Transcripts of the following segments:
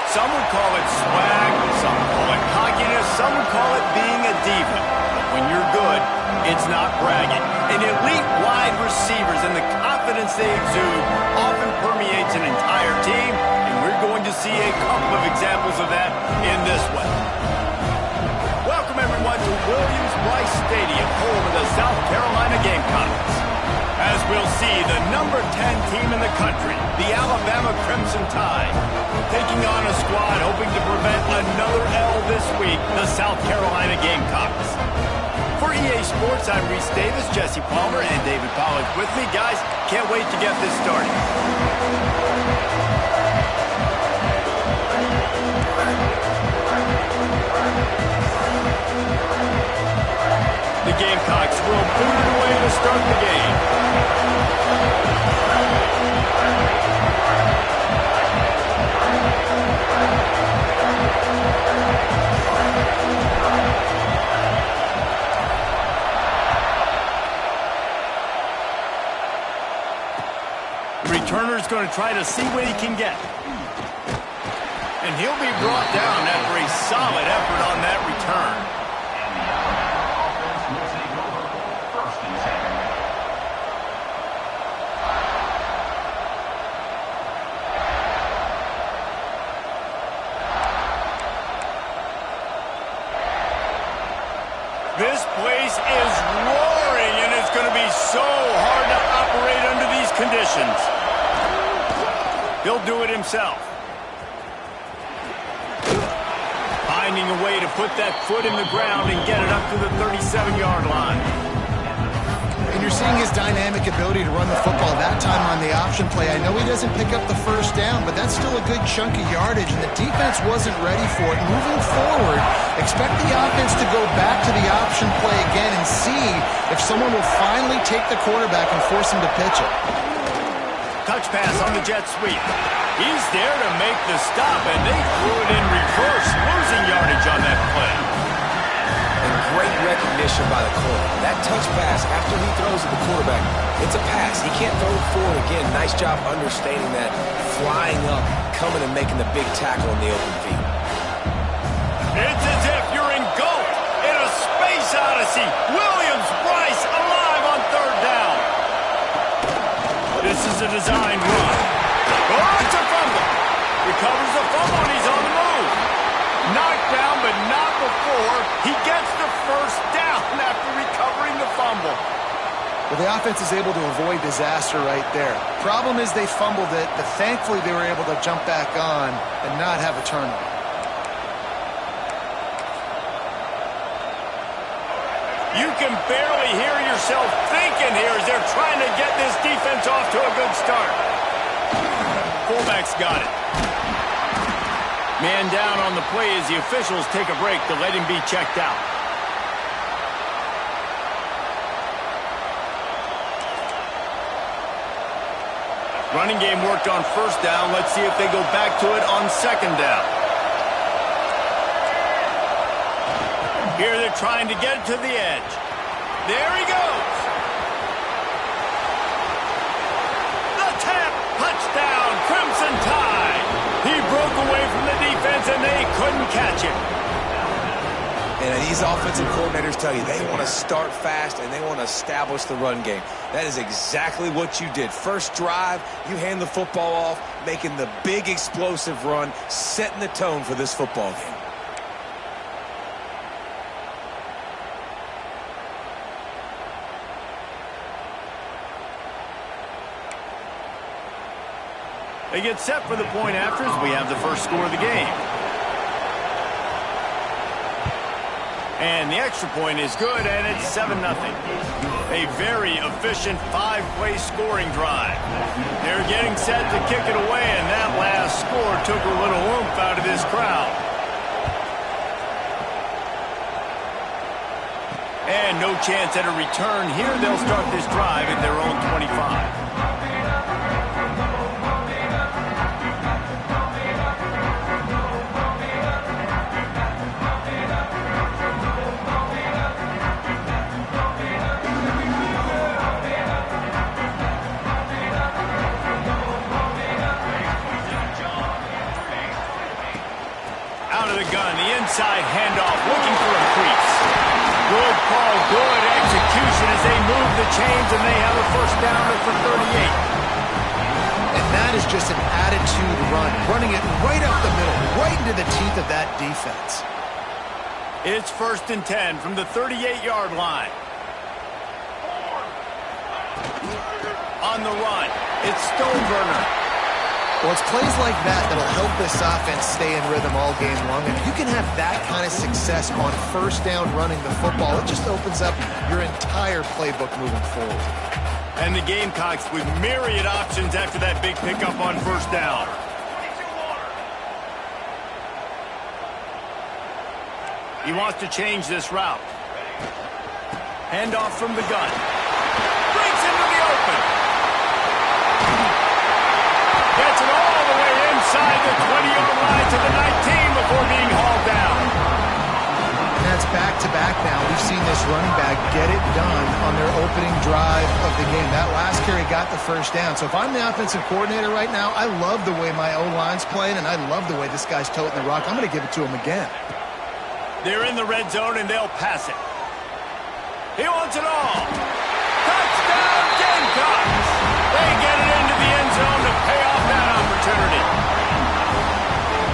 Some would call it swag, some call it cockiness, some would call it being a diva. But when you're good, it's not bragging. And elite wide receivers and the confidence they exude often permeates an entire team, and we're going to see a couple of examples of that in this one. Welcome everyone to Williams-Brice Stadium, home of the South Carolina Gamecocks. As we'll see, the number 10 team in the country, the Alabama Crimson Tide, taking on a squad hoping to prevent another L this week, the South Carolina Gamecocks. For EA Sports, I'm Reese Davis, Jesse Palmer, and David Pollack with me. Guys, can't wait to get this started. The Gamecocks will boot it away to start the game. The returner's going to try to see what he can get. And he'll be brought down after a solid effort on that return. This place is roaring, and it's going to be so hard to operate under these conditions. He'll do it himself. Finding a way to put that foot in the ground and get it up to the 37-yard line. And you're seeing his dynamic ability to run the football that time on the option play. I know he doesn't pick up the first down, but that's still a good chunk of yardage, and the defense wasn't ready for it. Moving forward, expect the offense to go back to the option play again and see if someone will finally take the quarterback and force him to pitch it. Touch pass on the jet sweep. He's there to make the stop, and they threw it in reverse, losing yardage on that play. And great recognition by the corner. That touch pass, after he throws at the quarterback, it's a pass. He can't throw it forward again. Nice job understanding that, flying up, coming and making the big tackle in the open field. It's as if you're engulfed in a space odyssey. Williams-Brice alive on third down. This is a design run. Oh, it's a fumble. Recovers the fumble, and he's on the move. Knocked down, but not before he gets the first down after recovering the fumble. Well, the offense is able to avoid disaster right there. Problem is they fumbled it, but thankfully they were able to jump back on and not have a turnover. You can barely hear yourself thinking here as they're trying to get this defense off to a good start. Fullback's got it. Man down on the play as the officials take a break to let him be checked out. Running game worked on first down. Let's see if they go back to it on second down. Here they're trying to get it to the edge. There he goes. The tap, touchdown, Crimson Tide. He broke away from the defense and they couldn't catch him. And these offensive coordinators tell you they want to start fast and they want to establish the run game. That is exactly what you did. First drive, you hand the football off, making the big explosive run, setting the tone for this football game. They get set for the point after as we have the first score of the game. And the extra point is good, and it's 7-0. A very efficient 5-play scoring drive. They're getting set to kick it away, and that last score took a little oomph out of this crowd. And no chance at a return here. They'll start this drive at their own 25. inside handoff, looking for a crease. Good call, good execution as they move the chains, and they have a first down at the 38. And that is just an attitude run, running it right up the middle, right into the teeth of that defense. It's 1st and 10 from the 38-yard line. On the run, it's Stoneburner. Well, it's plays like that that'll help this offense stay in rhythm all game long. And if you can have that kind of success on first down running the football, it just opens up your entire playbook moving forward. And the Gamecocks with myriad options after that big pickup on first down. He wants to change this route. Handoff from the gun. Breaks into the open. Gets it all the way inside the 20-yard line to the 19 before being hauled down. And that's back-to-back now. We've seen this running back get it done on their opening drive of the game. That last carry got the first down. So if I'm the offensive coordinator right now, I love the way my O-line's playing, and I love the way this guy's toting the rock. I'm going to give it to him again. They're in the red zone, and they'll pass it. He wants it all. Touchdown, Gamecocks! They get it into the end zone to pay off that opportunity.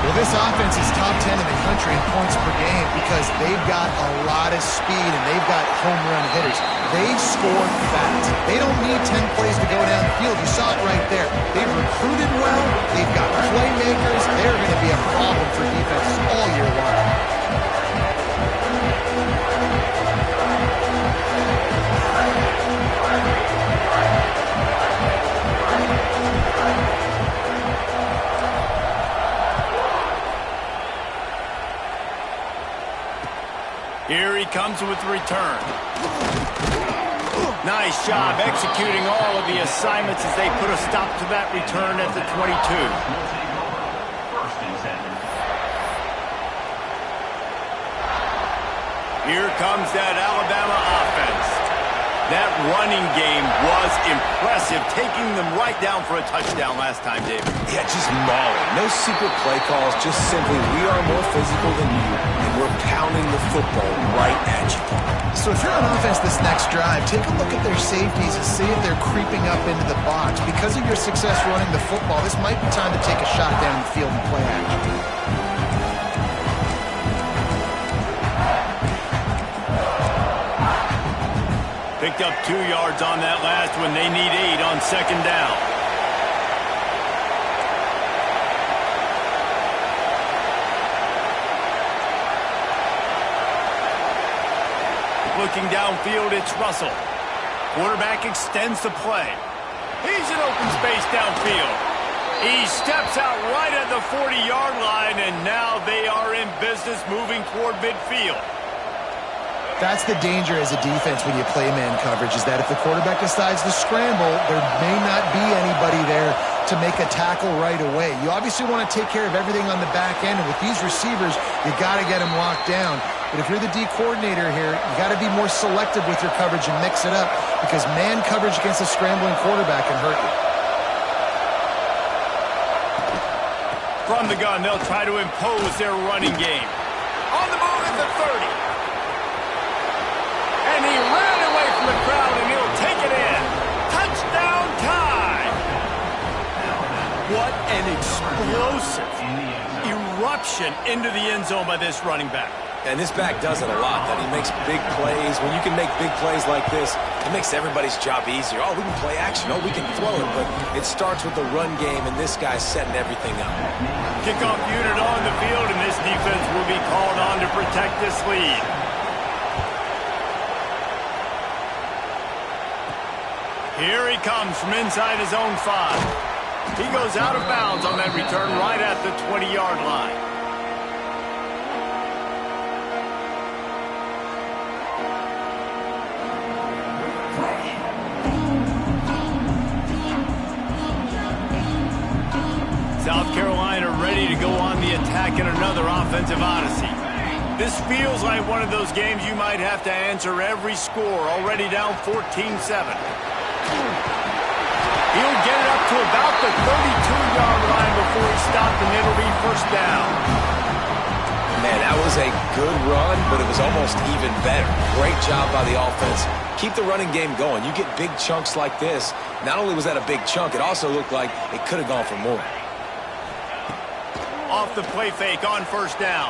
Well, this offense is top 10 in the country in points per game because they've got a lot of speed and they've got home run hitters. They score fast. They don't need 10 plays to go down the field. You saw it right there. They've recruited well. They've got playmakers. They're going to be a problem for defenses all year long. Here he comes with the return. Nice job executing all of the assignments as they put a stop to that return at the 22. Here comes that Alabama offense. That running game was impressive, taking them right down for a touchdown last time, David. Yeah, just mauling. No secret play calls, just simply we are more physical than you, and we're pounding the football right at you. So if you're on offense this next drive, take a look at their safeties and see if they're creeping up into the box. Because of your success running the football, this might be time to take a shot down the field and play action. Picked up 2 yards on that last one. They need 8 on second down. Looking downfield, it's Russell. Quarterback extends the play. He's in open space downfield. He steps out right at the 40-yard line, and now they are in business moving toward midfield. That's the danger as a defense when you play man coverage, is that if the quarterback decides to scramble, there may not be anybody there to make a tackle right away. You obviously want to take care of everything on the back end, and with these receivers, you got to get them locked down. But if you're the D coordinator here, you got to be more selective with your coverage and mix it up, because man coverage against a scrambling quarterback can hurt you. From the gun, they'll try to impose their running game. On the move at the 30. And he ran away from the crowd, and he'll take it in. Touchdown time! What an explosive eruption into the end zone by this running back. And this back does it a lot, that he makes big plays. When you can make big plays like this, it makes everybody's job easier. Oh, we can play action. Oh, we can throw it. But it starts with the run game, and this guy's setting everything up. Kickoff unit on the field, and this defense will be called on to protect this lead. Here he comes from inside his own 5. He goes out of bounds on that return right at the 20-yard line. South Carolina ready to go on the attack in another offensive odyssey. This feels like one of those games you might have to answer every score, already down 14-7. He'll get it up to about the 32-yard line before he's stopped, and it'll be first down. Man, that was a good run, but it was almost even better. Great job by the offense. Keep the running game going. You get big chunks like this. Not only was that a big chunk, it also looked like it could have gone for more. Off the play fake on first down.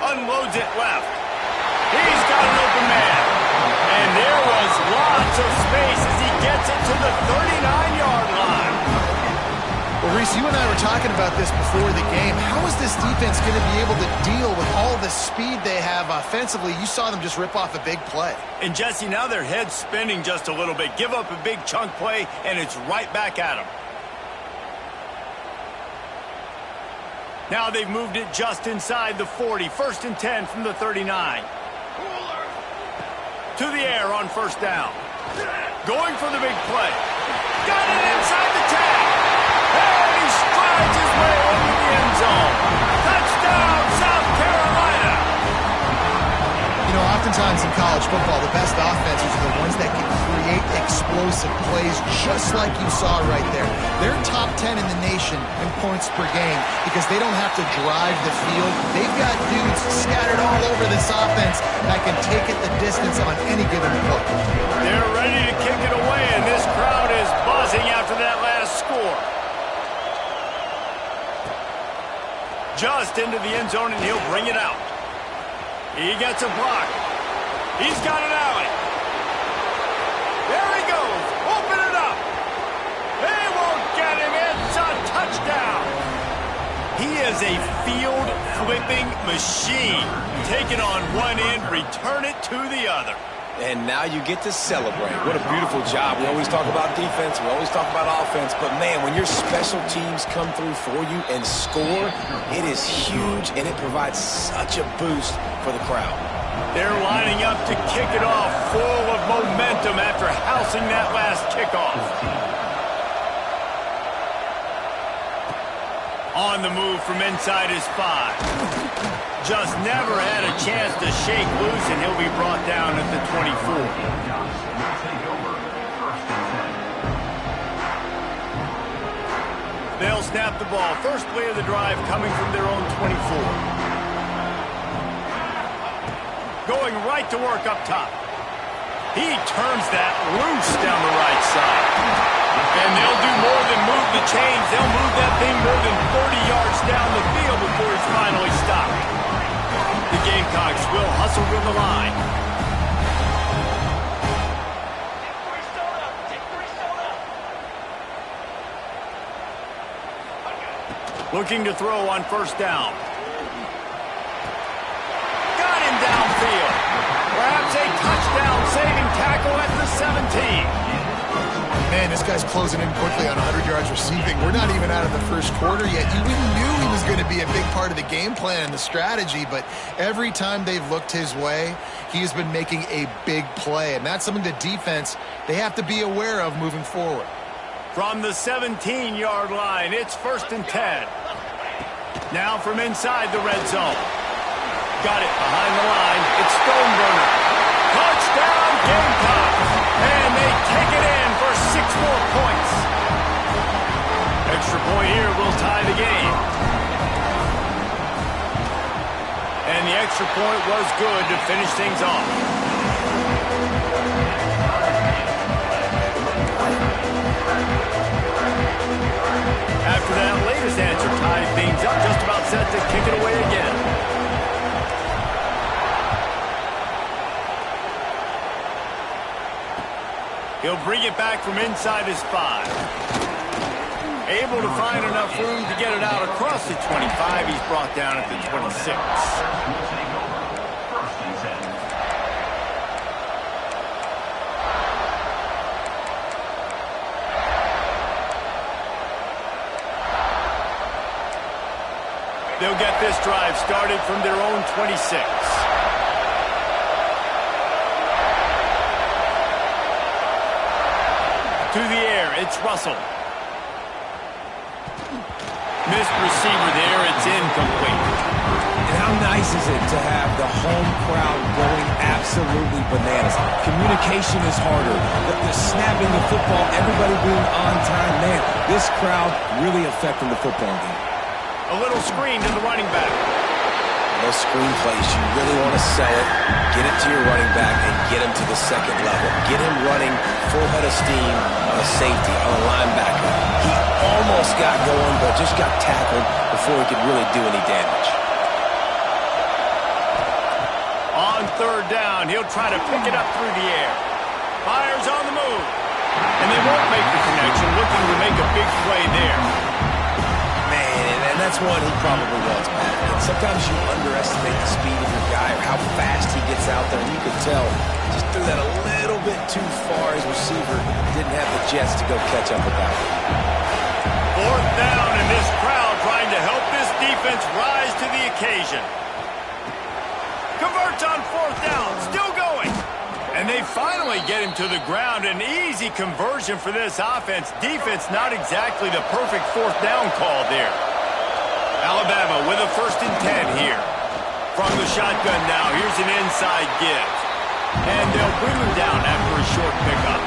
Unloads it left. He's got an open man. And there was lots of space as he gets it to the 39-yard line. Well, Reese, you and I were talking about this before the game. How is this defense going to be able to deal with all the speed they have offensively? You saw them just rip off a big play. And, Jesse, now their head's spinning just a little bit. Give up a big chunk play, and it's right back at them. Now they've moved it just inside the 40. 1st and 10 from the 39. To the air on first down. Going for the big play. Got it inside the 10. And he strides his way into the end zone. Touchdown, South Carolina. You know, oftentimes in college football, the best offenses are the ones that can create explosive plays just like you saw right there. They're top 10 in the nation in points per game because they don't have to drive the field. They've got dudes scattered all over this offense that can take it the distance on any given play. They're ready to kick it away, and this crowd is buzzing after that last score. Just into the end zone, and he'll bring it out. He gets a block. He's got an alley. There he goes. Open it up. They won't get him. It's a touchdown. He is a field-flipping machine. Take it on one end, return it to the other. And now you get to celebrate. What a beautiful job. We always talk about defense. We always talk about offense. But, man, when your special teams come through for you and score, it is huge, and it provides such a boost for the crowd. They're lining up to kick it off full of momentum after housing that last kickoff. On the move from inside his 5. Just never had a chance to shake loose, and he'll be brought down at the 24. They'll snap the ball. First play of the drive coming from their own 24. Going right to work up top. He turns that loose down the right side. And they'll do more than move the chains. They'll move that thing more than 30 yards down the field before he's finally stopped. The Gamecocks will hustle to the line. Looking to throw on first down. Got him downfield. Perhaps a touchdown-saving tackle at the 17. Man, this guy's closing in quickly on 100 yards receiving. We're not even out of the first quarter yet. We knew he was going to be a big part of the game plan and the strategy, but every time they've looked his way, he has been making a big play, and that's something the defense, they have to be aware of moving forward. From the 17-yard line, it's 1st and 10. Now from inside the red zone. Got it behind the line. It's Stoneburner. Touchdown, Gamecocks! And they take it in for 6 more points. Extra point here will tie the game. And the extra point was good to finish things off. After that latest answer tied things up, just about set to kick it away again. He'll bring it back from inside his 5. Able to find enough room to get it out across the 25. He's brought down at the 26. They'll get this drive started from their own 26. To the air, it's Russell. Missed receiver there, it's incomplete. And how nice is it to have the home crowd going absolutely bananas? Communication is harder. The snapping the football, everybody being on time. Man, this crowd really affecting the football game. A little screen to the running back. Those screen plays, you really want to sell it, get it to your running back, and get him to the second level. Get him running full head of steam on a safety, on a linebacker. He almost got going, but just got tackled before he could really do any damage. On third down, he'll try to pick it up through the air. Fires on the move. And they won't make the connection, looking to make a big play there. Man, and that's one he probably was, Pat. And sometimes you underestimate the speed of your guy or how fast he gets out there. And you could tell just threw that a little bit too far. His receiver didn't have the jets to go catch up with that one. Fourth down, and this crowd trying to help this defense rise to the occasion. Converts on fourth down, still going. And they finally get him to the ground. An easy conversion for this offense. Defense not exactly the perfect fourth down call there. Alabama with a 1st and 10 here. From the shotgun now, here's an inside give. And they'll bring him down after a short pickup.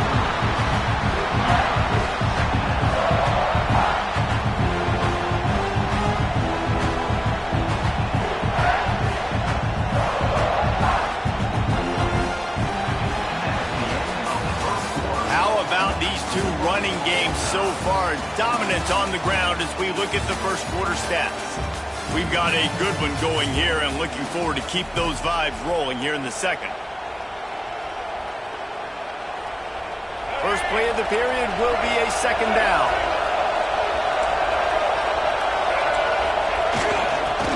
These two running games so far, dominant on the ground as we look at the first quarter stats. We've got a good one going here and looking forward to keep those vibes rolling here in the second. First play of the period will be a second down.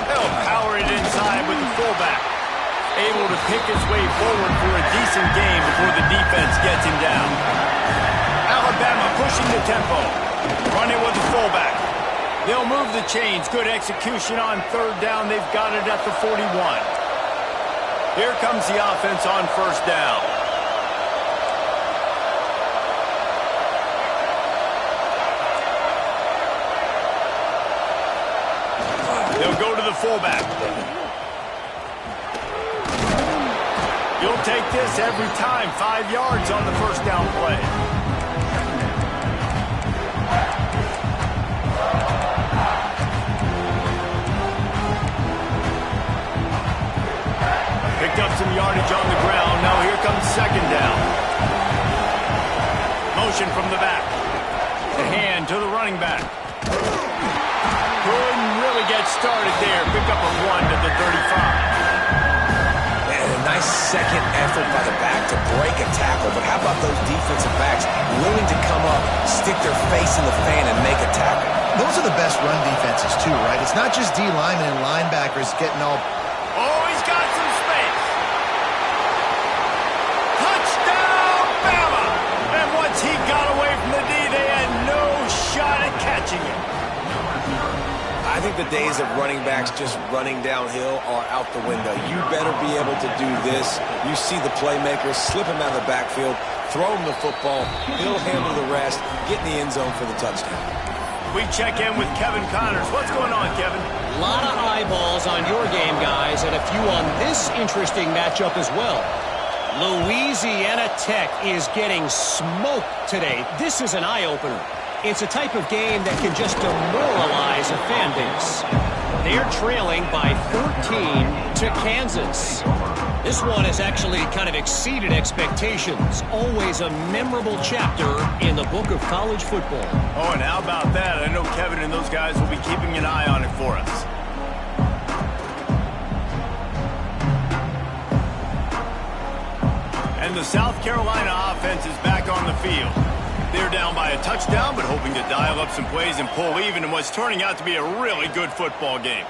They'll power it inside with the fullback. Able to pick his way forward for a decent game before the defense gets him down. Alabama pushing the tempo. Running with the fullback. They'll move the chains. Good execution on third down. They've got it at the 41. Here comes the offense on first down. They'll go to the fullback. You'll take this every time. 5 yards on the first down play. Picked up some yardage on the ground. Now here comes second down. Motion from the back. The hand to the running back. Couldn't really get started there. Pick up a 1 to the 35. And a nice second effort by the back to break a tackle. But how about those defensive backs willing to come up, stick their face in the fan, and make a tackle? Those are the best run defenses, too, right? It's not just D linemen and linebackers getting all... Oh, he's got some space. Touchdown, Bama! And once he got away from the D, they had no shot at catching it. I think the days of running backs just running downhill are out the window. You better be able to do this. You see the playmaker, slip him out of the backfield, throw him the football, he'll handle the rest, get in the end zone for the touchdown. We check in with Kevin Connors. What's going on, Kevin? A lot of eyeballs on your game, guys, and a few on this interesting matchup as well. Louisiana Tech is getting smoked today. This is an eye-opener. It's a type of game that can just demoralize a fan base. They're trailing by 14 to Kansas. This one has actually kind of exceeded expectations. Always a memorable chapter in the book of college football. Oh, and how about that? I know Kevin and those guys will be keeping an eye on it for us. And the South Carolina offense is back on the field. They're down by a touchdown, but hoping to dial up some plays and pull even in what's turning out to be a really good football game.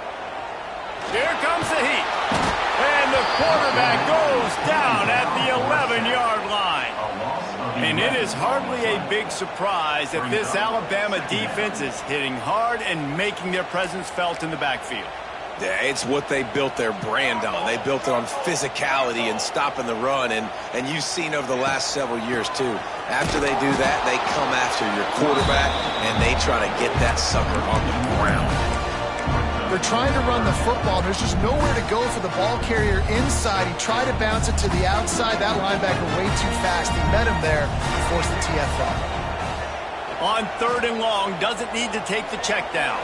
Here comes the heat. And the quarterback goes down at the 11-yard line. And it is hardly a big surprise that this Alabama defense is hitting hard and making their presence felt in the backfield. Yeah, it's what they built their brand on. They built it on physicality and stopping the run, and you've seen over the last several years, too. After they do that, they come after your quarterback, and they try to get that sucker on the ground. They're trying to run the football. There's just nowhere to go for the ball carrier inside. He tried to bounce it to the outside. That linebacker way too fast. He met him there and forced the TFL. On third and long, doesn't need to take the check down.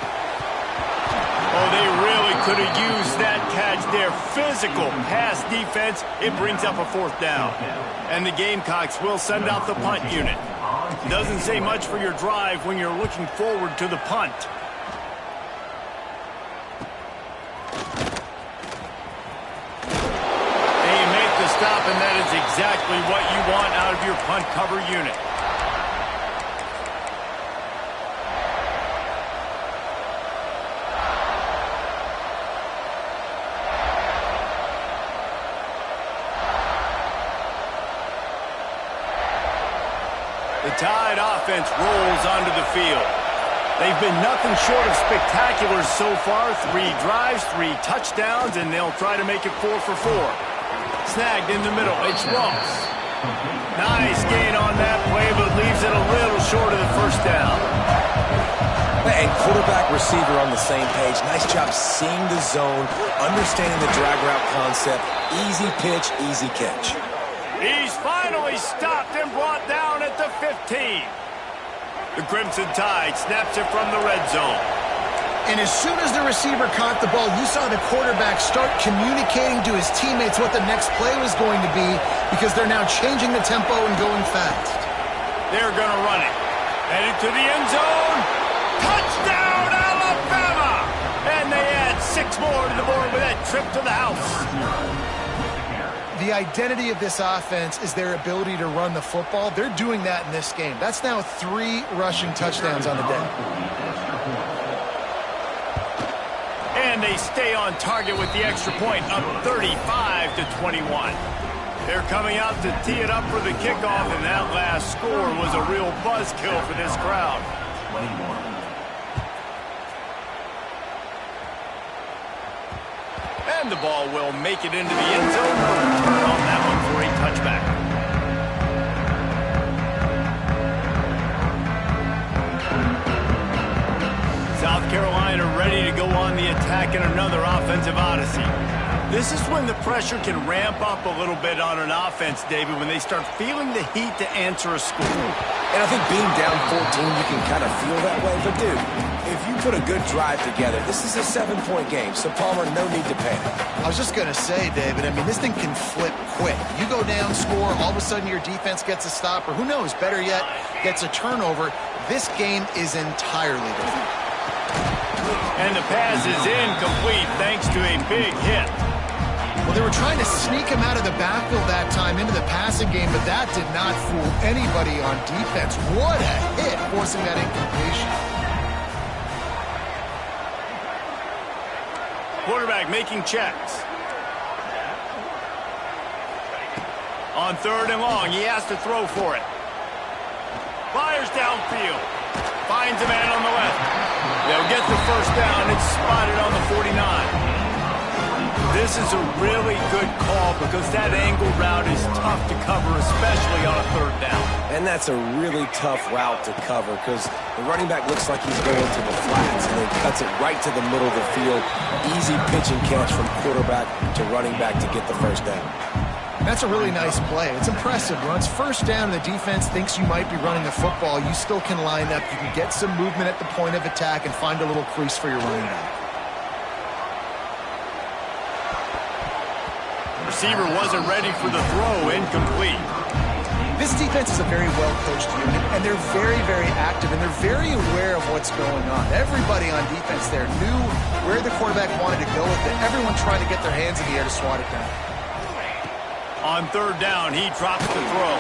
Oh, they really could have used that catch there. Physical pass defense. It brings up a 4th down. And the Gamecocks will send out the punt unit. Doesn't say much for your drive when you're looking forward to the punt. They make the stop, and that is exactly what you want out of your punt cover unit. The Tide offense rolls onto the field. They've been nothing short of spectacular so far. 3 drives, 3 touchdowns, and they'll try to make it 4 for 4. Snagged in the middle. It's Ross. Nice gain on that play, but leaves it a little short of the 1st down. And quarterback, receiver on the same page. Nice job seeing the zone, understanding the drag route concept. Easy pitch, easy catch. He's finally stopped and brought down at the 15. The Crimson Tide snaps it from the red zone. And as soon as the receiver caught the ball, you saw the quarterback start communicating to his teammates what the next play was going to be because they're now changing the tempo and going fast. They're going to run it. Headed to the end zone. Touchdown, Alabama! And they add 6 more to the board with that trip to the house. The identity of this offense is their ability to run the football. They're doing that in this game. That's now 3 rushing touchdowns on the day. And they stay on target with the extra point, up 35-21. They're coming out to tee it up for the kickoff, and that last score was a real buzzkill for this crowd. And the ball will make it into the end zone. Return on that one for a touchback. South Carolina ready to go on the attack in another offensive odyssey. This is when the pressure can ramp up a little bit on an offense, David, when they start feeling the heat to answer a score. And I think being down 14, you can kind of feel that way. But, dude, if you put a good drive together, this is a 7-point game. So, Palmer, no need to panic. I was just going to say, David, I mean, this thing can flip quick. You go down, score, all of a sudden your defense gets a stop, or who knows, better yet, gets a turnover. This game is entirely different. And the pass is incomplete thanks to a big hit. Well, they were trying to sneak him out of the backfield that time into the passing game, but that did not fool anybody on defense. What a hit, forcing that incompletion. Quarterback making checks. On 3rd and long, he has to throw for it. Fires downfield. Finds a man on the left. They'll get the 1st down. It's spotted on the 49. This is a really good call because that angle route is tough to cover, especially on a 3rd down. And that's a really tough route to cover because the running back looks like he's going to the flats and then cuts it right to the middle of the field. Easy pitch and catch from quarterback to running back to get the 1st down. That's a really nice play. It's impressive. When it's 1st down and the defense thinks you might be running the football, you still can line up. You can get some movement at the point of attack and find a little crease for your running back. Receiver wasn't ready for the throw, incomplete. This defense is a very well-coached unit, and they're very, very active, and they're very aware of what's going on. Everybody on defense there knew where the quarterback wanted to go with it. Everyone trying to get their hands in the air to swat it down. On 3rd down, he drops the throw.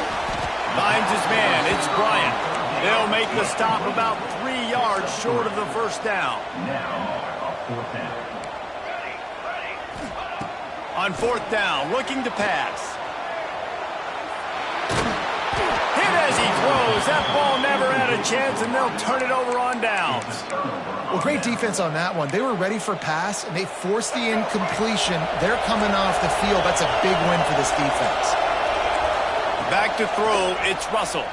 Finds his man, it's Bryant. They'll make the stop about 3 yards short of the 1st down. On 4th down, looking to pass. Hit as he throws. That ball never had a chance, and they'll turn it over on downs. Well, great defense on that one. They were ready for pass, and they forced the incompletion. They're coming off the field. That's a big win for this defense. Back to throw, it's Russell.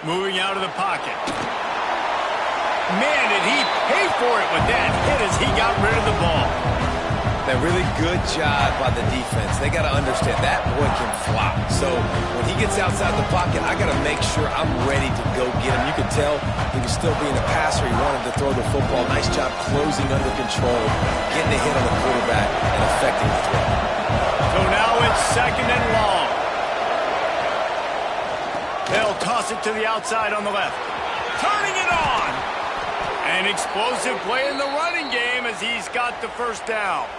Moving out of the pocket. Man, did he pay for it with that hit as he got rid of the ball. Man, really good job by the defense. They got to understand that boy can fly. So when he gets outside the pocket, I got to make sure I'm ready to go get him. You could tell he was still being a passer. He wanted to throw the football. Nice job closing under control, getting a hit on the quarterback, and affecting the throw. So now it's 2nd and long. They'll toss it to the outside on the left. Turning it on. An explosive play in the running game as he's got the first down.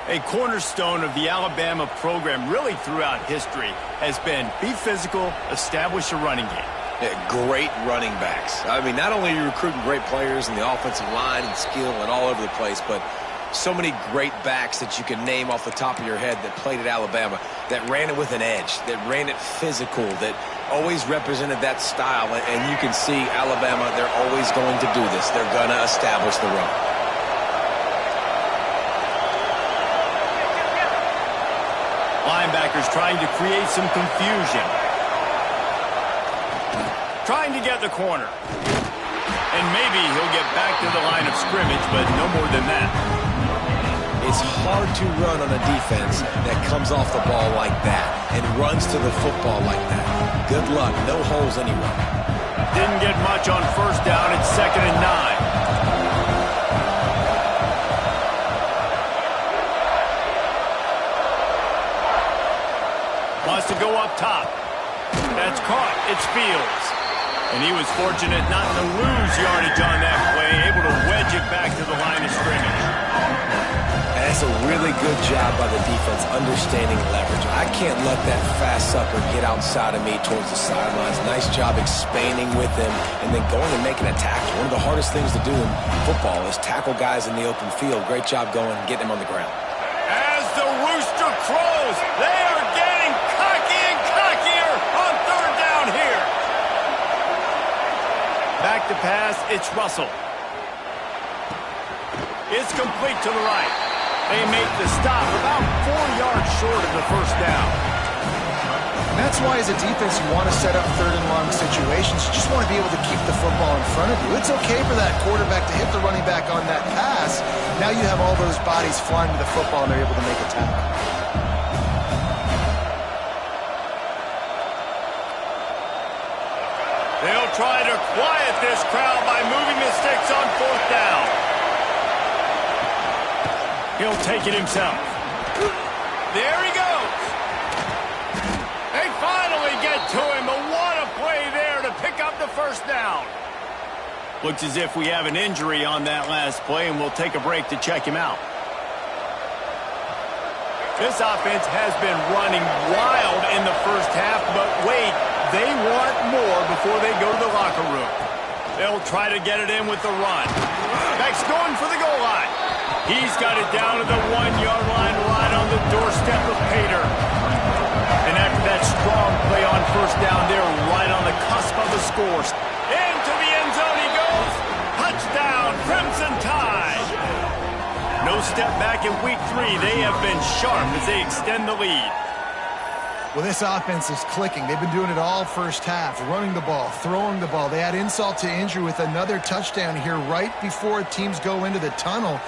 A cornerstone of the Alabama program really throughout history has been be physical, establish a running game. Yeah, great running backs. I mean, not only are you recruiting great players in the offensive line and skill and all over the place, but so many great backs that you can name off the top of your head that played at Alabama, that ran it with an edge, that ran it physical, that always represented that style. And you can see Alabama, they're always going to do this. They're going to establish the run. Linebackers trying to create some confusion. Trying to get the corner. And maybe he'll get back to the line of scrimmage, but no more than that. It's hard to run on a defense that comes off the ball like that and runs to the football like that. Good luck. No holes anywhere. Didn't get much on first down. It's 2nd and 9. Wants to go up top. That's caught. It's Fields. And he was fortunate not to lose yardage on that play, able to wedge it back to the line of scrimmage. And that's a really good job by the defense, understanding leverage. I can't let that fast sucker get outside of me towards the sidelines. Nice job expanding with him and then going and making a tackle. One of the hardest things to do in football is tackle guys in the open field. Great job going and getting him on the ground. As the rooster crows, they are getting cocky and cockier on 3rd down here. Back to pass, it's Russell. It's complete to the right. They make the stop about 4 yards short of the first down. And that's why as a defense you want to set up 3rd and long situations. You just want to be able to keep the football in front of you. It's okay for that quarterback to hit the running back on that pass. Now you have all those bodies flying to the football and they're able to make a tackle. They'll try to quiet this crowd by moving the sticks on 4th down. He'll take it himself. There he goes. They finally get to him, but what a play there to pick up the first down. Looks as if we have an injury on that last play, and we'll take a break to check him out. This offense has been running wild in the first half, but wait, they want more before they go to the locker room. They'll try to get it in with the run. Beck's going for the goal line. He's got it down to the 1-yard line right on the doorstep of Pater. And after that strong play on first down, they're right on the cusp of the score. Into the end zone he goes. Touchdown, Crimson Tide. No step back in week 3. They have been sharp as they extend the lead. Well, this offense is clicking. They've been doing it all first half, running the ball, throwing the ball. They add insult to injury with another touchdown here right before teams go into the tunnel.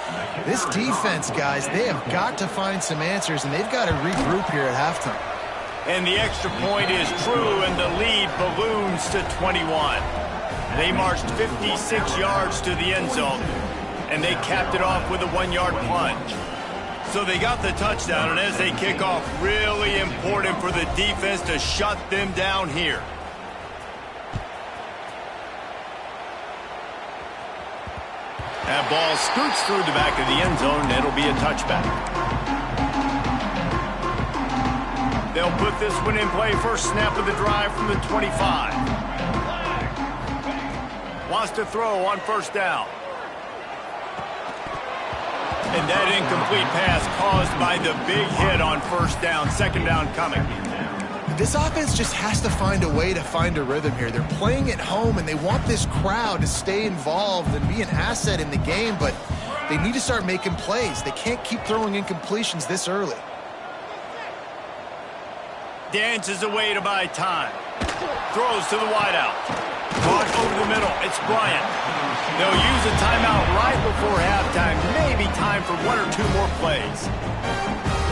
This defense, guys, they have got to find some answers, and they've got to regroup here at halftime. And the extra point is true, and the lead balloons to 21. They marched 56 yards to the end zone, and they capped it off with a 1-yard plunge. So they got the touchdown, and as they kick off, really important for the defense to shut them down here. That ball scoots through the back of the end zone, and it'll be a touchback. They'll put this one in play. First snap of the drive from the 25. Wants to throw on first down. And that incomplete pass caused by the big hit on first down. 2nd down coming. This offense just has to find a way to find a rhythm here. They're playing at home, and they want this crowd to stay involved and be an asset in the game, but they need to start making plays. They can't keep throwing incompletions this early. Dances away to buy time. Throws to the wideout. Brought over the middle. It's Bryant. They'll use a timeout right before halftime. Maybe time for one or two more plays.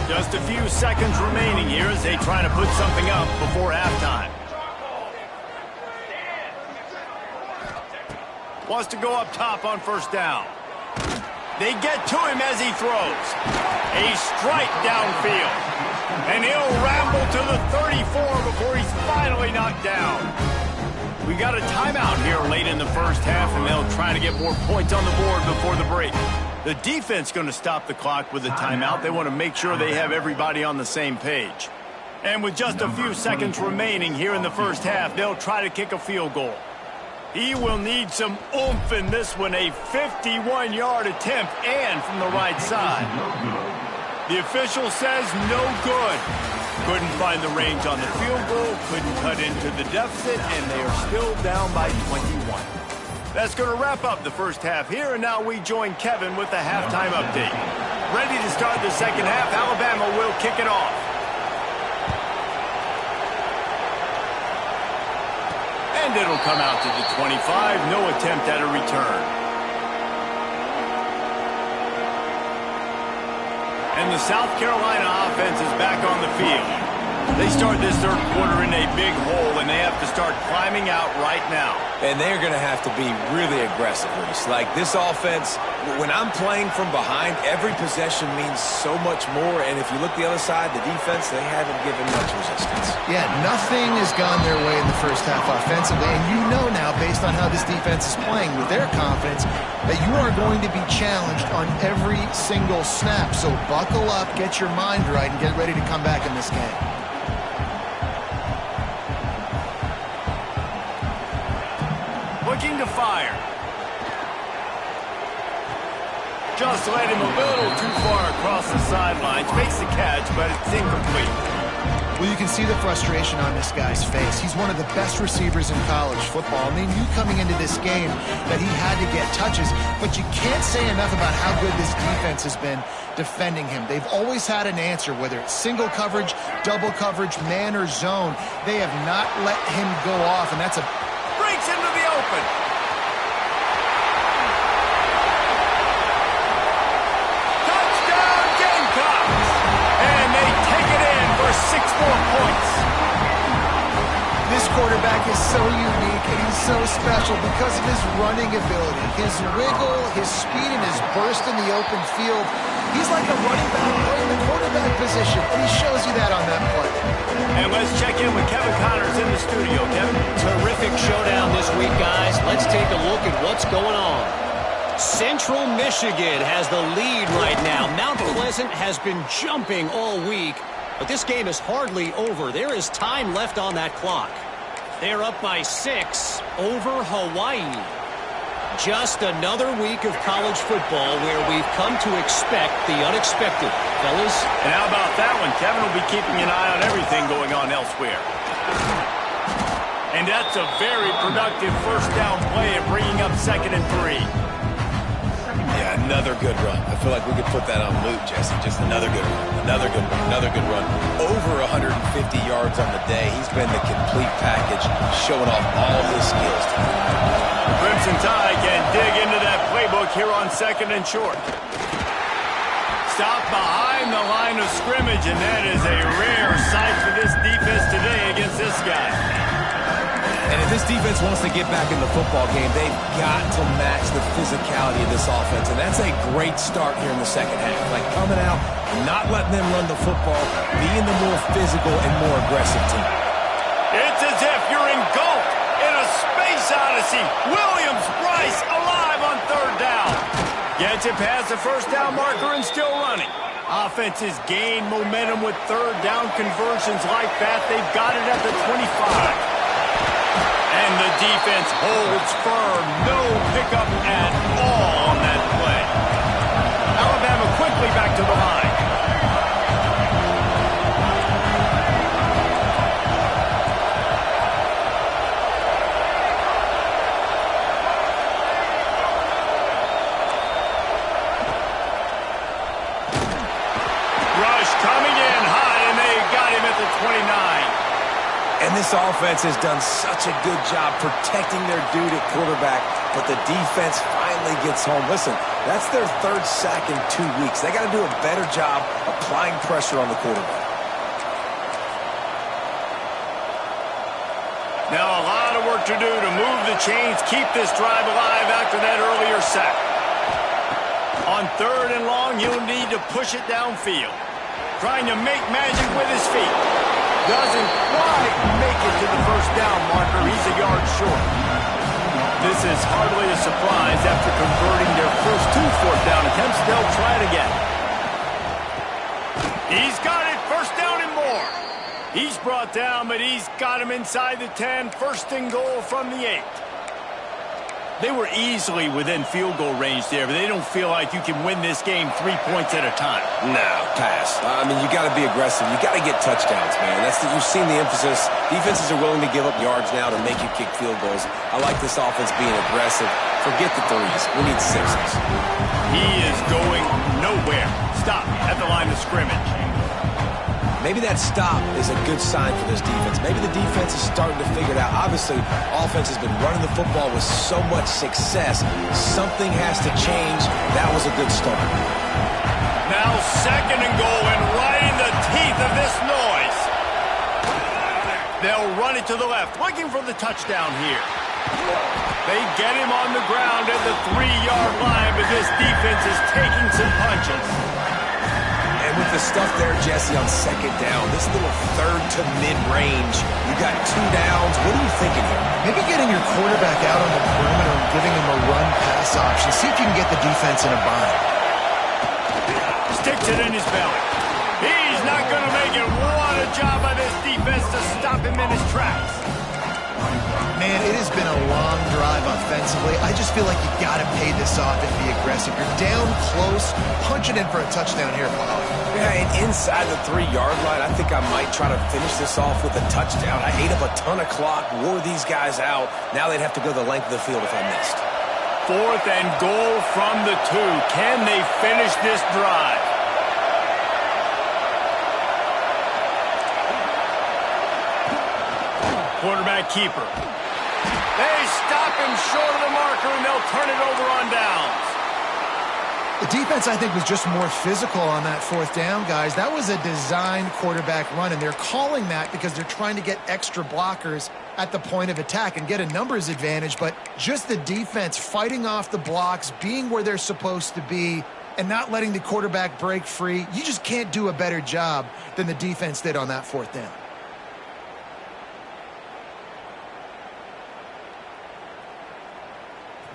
Just a few seconds remaining here as they try to put something up before halftime. Wants to go up top on first down. They get to him as he throws. A strike downfield. And he'll ramble to the 34 before he's finally knocked down. We got a timeout here late in the first half, and they'll try to get more points on the board before the break. The defense going to stop the clock with a timeout. They want to make sure they have everybody on the same page. And with just a few seconds remaining here in the first half, they'll try to kick a field goal. He will need some oomph in this one, a 51-yard attempt and from the right side. The official says no good. Couldn't find the range on the field goal, couldn't cut into the deficit, and they are still down by 21. That's going to wrap up the first half here, and now we join Kevin with the halftime update. Ready to start the second half, Alabama will kick it off. And it'll come out to the 25, no attempt at a return. And the South Carolina offense is back on the field. They start this third quarter in a big hole, and they have to start climbing out right now. And they're going to have to be really aggressive, Reese. Like, this offense, when I'm playing from behind, every possession means so much more. And if you look the other side, the defense, they haven't given much resistance. Yeah, nothing has gone their way in the first half offensively. And you know now, based on how this defense is playing with their confidence, that you are going to be challenged on every single snap. So buckle up, get your mind right, and get ready to come back in this game. Looking to fire. Just led him a little too far across the sidelines. Makes the catch, but it's incomplete. Well, you can see the frustration on this guy's face. He's one of the best receivers in college football, and they knew coming into this game that he had to get touches, but you can't say enough about how good this defense has been defending him. They've always had an answer, whether it's single coverage, double coverage, man or zone. They have not let him go off, and that's a breaks into the open. Touchdown Gamecocks! And they take it in for 6 more points. This quarterback is so unique and he's so special because of his running ability, his wiggle, his speed, and his burst in the open field. He's like a running back playing the quarterback position, and he shows you that on that play. And let's check in with Kevin Connors in the studio. Kevin? Terrific showdown this week, guys. Let's take a look at what's going on. Central Michigan has the lead right now. Mount Pleasant has been jumping all week, but this game is hardly over. There is time left on that clock. They're up by 6 over Hawaii. Just another week of college football where we've come to expect the unexpected. Fellas? And how about that one? Kevin will be keeping an eye on everything going on elsewhere. And that's a very productive first down play of bringing up 2nd and 3. Yeah, another good run. I feel like we could put that on loop, Jesse. Just another good run, another good run, another good run. Over 150 yards on the day. He's been the complete package, showing off all his skills tonight. Crimson Tide can dig into that playbook here on 2nd and short. Stop behind the line of scrimmage, and that is a rare sight for this defense today against this guy. And if this defense wants to get back in the football game, they've got to match the physicality of this offense. And that's a great start here in the second half. Like coming out, not letting them run the football, being the more physical and more aggressive team. It's as if you're engulfed in a space odyssey. Williams-Brice alive on 3rd down. Gets it past the first down marker and still running. Offenses gain momentum with 3rd down conversions like that. They've got it at the 25. And the defense holds firm. No pickup at all on that play. Alabama quickly back to the line. Rush coming in high, and they got him at the 29. And this This offense has done such a good job protecting their dude at quarterback, but the defense finally gets home. Listen, that's their third sack in 2 weeks. They got to do a better job applying pressure on the quarterback. Now a lot of work to do to move the chains, keep this drive alive after that earlier sack. On 3rd and long, he'll need to push it downfield. Trying to make magic with his feet. Doesn't quite make it to the first down marker. He's a yard short. This is hardly a surprise after converting their first 2 fourth down attempts. They'll try it again. He's got it. First down and more. He's brought down, but he's got him inside the 10. First and goal from the 8. They were easily within field goal range there, but they don't feel like you can win this game 3 points at a time. No, pass. I mean, you got to be aggressive. You got to get touchdowns, man. You've seen the emphasis. Defenses are willing to give up yards now to make you kick field goals. I like this offense being aggressive. Forget the 3s. We need 6s. He is going nowhere. Stop at the line of scrimmage. Maybe that stop is a good sign for this defense. Maybe the defense is starting to figure it out. Obviously, offense has been running the football with so much success. Something has to change. That was a good start. Now 2nd and goal, and right in the teeth of this noise. They'll run it to the left, looking for the touchdown here. They get him on the ground at the 3-yard line, but this defense is taking some punches. And with the stuff there, Jesse, on 2nd down, this little 3rd to mid-range, you got 2 downs. What are you thinking here? Maybe getting your quarterback out on the perimeter and giving him a run-pass option. See if you can get the defense in a bind. Sticks it in his belly. He's not going to make it. What a job by this defense to stop him in his tracks. Man, it has been a long drive offensively. I just feel like you got to pay this off and be aggressive. You're down close. Punch it in for a touchdown here, Paul. Yeah, and inside the 3-yard line, I think I might try to finish this off with a touchdown. I ate up a ton of clock, wore these guys out. Now they'd have to go the length of the field if I missed. 4th and goal from the 2. Can they finish this drive? Quarterback keeper. They stop him short of the marker, and they'll turn it over on downs. The defense, I think, was just more physical on that 4th down, guys. That was a designed quarterback run, and they're calling that because they're trying to get extra blockers at the point of attack and get a numbers advantage. But just the defense fighting off the blocks, being where they're supposed to be, and not letting the quarterback break free. You just can't do a better job than the defense did on that 4th down.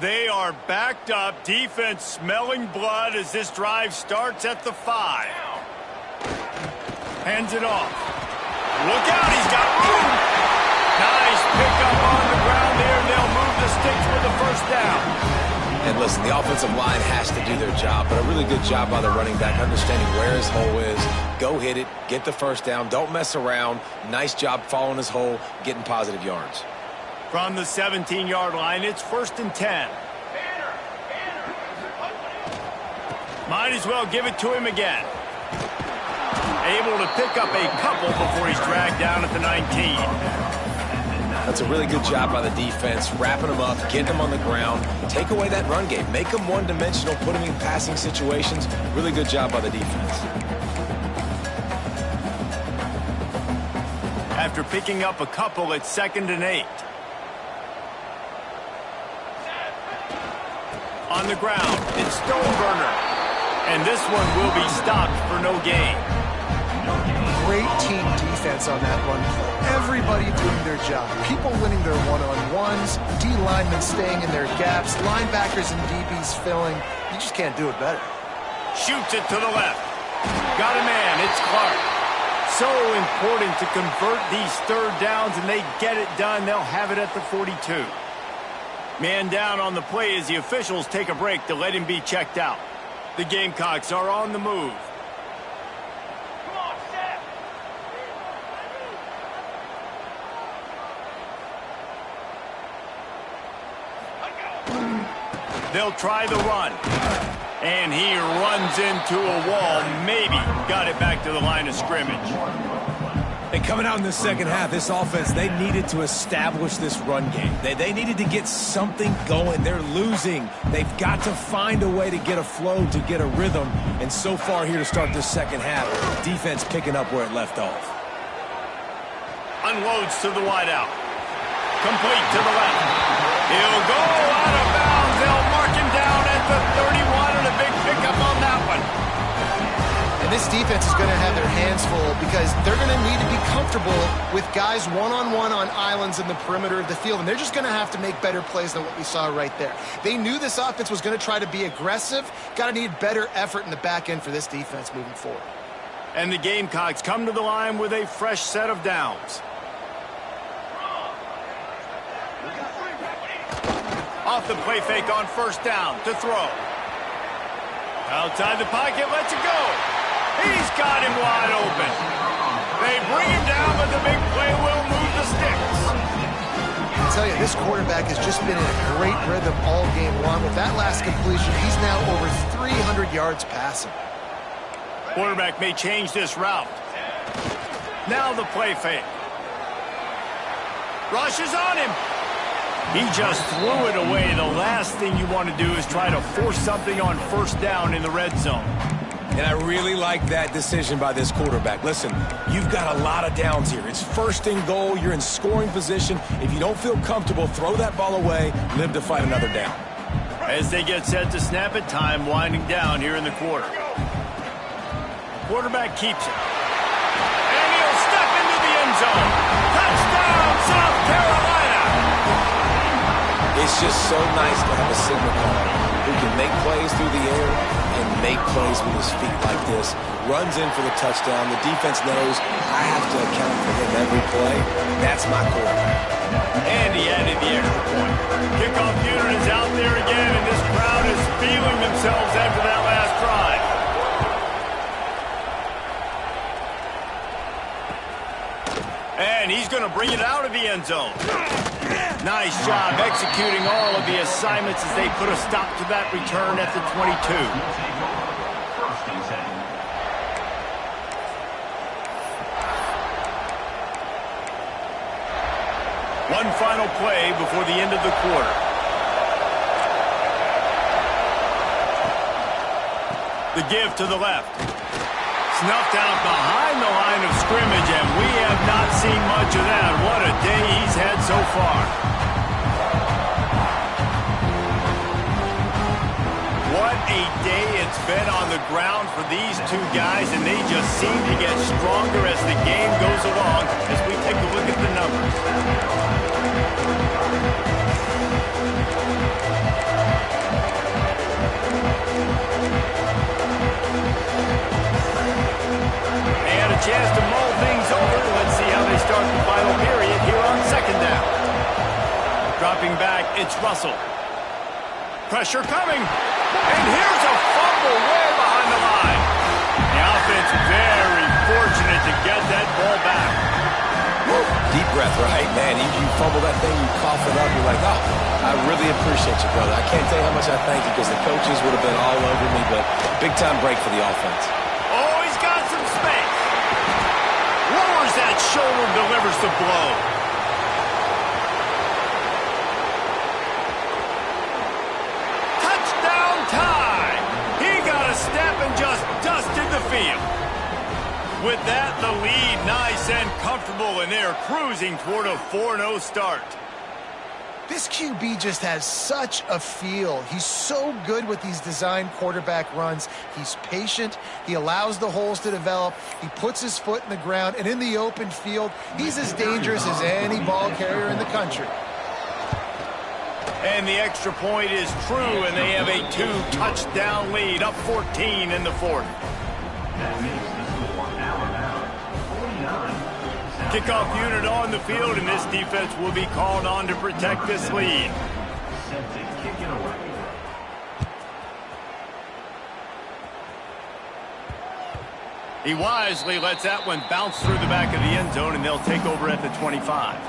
They are backed up. Defense smelling blood as this drive starts at the 5. Hands it off. Look out, he's got room. Nice pickup on the ground there, and they'll move the sticks with the first down. And listen, the offensive line has to do their job, but a really good job by the running back, understanding where his hole is. Go hit it, get the first down, don't mess around. Nice job following his hole, getting positive yards. From the 17-yard line, it's 1st and 10. Might as well give it to him again. Able to pick up a couple before he's dragged down at the 19. That's a really good job by the defense, wrapping them up, getting them on the ground, take away that run game, make them one-dimensional, put them in passing situations. Really good job by the defense. After picking up a couple, it's 2nd and 8. On the ground, it's Stoneburner. And this one will be stopped for no gain. Great team defense on that run play. Everybody doing their job. People winning their one-on-ones, D linemen staying in their gaps, linebackers and DBs filling. You just can't do it better. Shoots it to the left. Got a man, it's Clark. So important to convert these 3rd downs, and they get it done. They'll have it at the 42. Man down on the play as the officials take a break to let him be checked out. The Gamecocks are on the move. Come on, set. They'll try the run. And he runs into a wall. Maybe got it back to the line of scrimmage. And coming out in the second half, this offense, they needed to establish this run game. They needed to get something going. They're losing. They've got to find a way to get a flow, to get a rhythm. And so far here to start this second half, defense picking up where it left off. Unloads to the wideout. Complete to the left. He'll go out of bounds. They'll mark him down at the 31, and a big pickup on that one. And this defense is going to have their hands full because they're going to need to be comfortable with guys one-on-one on islands in the perimeter of the field, and they're just going to have to make better plays than what we saw right there. They knew this offense was going to try to be aggressive. Got to need better effort in the back end for this defense moving forward. And the Gamecocks come to the line with a fresh set of downs. Off the play fake on first down to throw. Outside the pocket, lets it go. He's got him wide open. They bring him down, but the big play will move the sticks. I tell you, this quarterback has just been in a great rhythm all game long. With that last completion, he's now over 300 yards passing. Quarterback may change this route. Now the play fake. Rush is on him. He just threw it away. The last thing you want to do is try to force something on first down in the red zone. And I really like that decision by this quarterback. Listen, you've got a lot of downs here. It's first and goal. You're in scoring position. If you don't feel comfortable, throw that ball away. Live to fight another down. As they get set to snap it, time winding down here in the quarter. Quarterback keeps it. And he'll step into the end zone. Touchdown, South Carolina! It's just so nice to have a signal caller who can make plays through the air and make plays with his feet like this. Runs in for the touchdown. The defense knows I have to account for him every play. That's my quarterback. And he added the extra point. Kickoff unit is out there again, and this crowd is feeling themselves after that last drive. And he's going to bring it out of the end zone. Nice job executing all of the assignments as they put a stop to that return at the 22. One final play before the end of the quarter. The give to the left. Snuffed out behind the line of scrimmage, and we have not seen much of that. What a day he's had so far. What a day it's been on the ground for these two guys, and they just seem to get stronger as the game goes along as we take a look at the numbers. They had a chance to mull things over. Let's see how they start the final period here on second down. Dropping back, it's Russell. Pressure coming. And here's a fumble way behind the line. The offense very fortunate to get that ball back. Woo. Deep breath, right? Man, you fumble that thing, you cough it up, you're like, oh, I really appreciate you, brother. I can't tell you how much I thank you because the coaches would have been all over me, but big-time break for the offense. Oh, he's got some space. Lowers that shoulder, delivers the blow. Touchdown time. He got a step and just dusted the field. With that, the lead nice and comfortable, and they're cruising toward a 4-0 start. This QB just has such a feel. He's so good with these design quarterback runs. He's patient. He allows the holes to develop. He puts his foot in the ground, and in the open field, he's as dangerous as any ball carrier in the country. And the extra point is true, and they have a 2-touchdown lead, up 14 in the fourth. Kickoff unit on the field, and this defense will be called on to protect this lead. He wisely lets that one bounce through the back of the end zone, and they'll take over at the 25.